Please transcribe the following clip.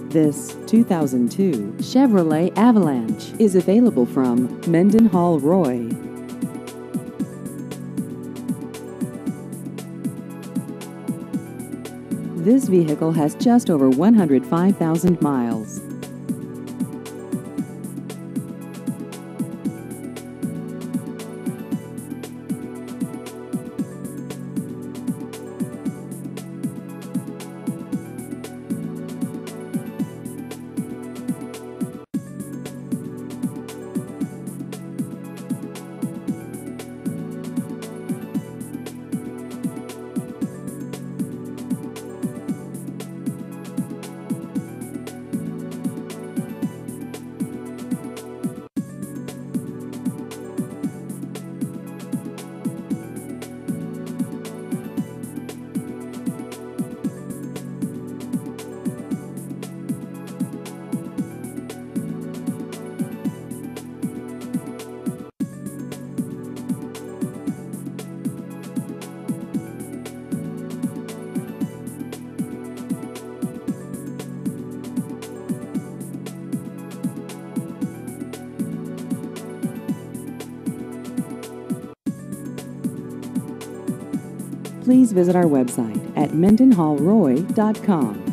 This 2002 Chevrolet Avalanche is available from Mendenhall Roy. This vehicle has just over 105,000 miles. Please visit our website at mendenhallroy.com.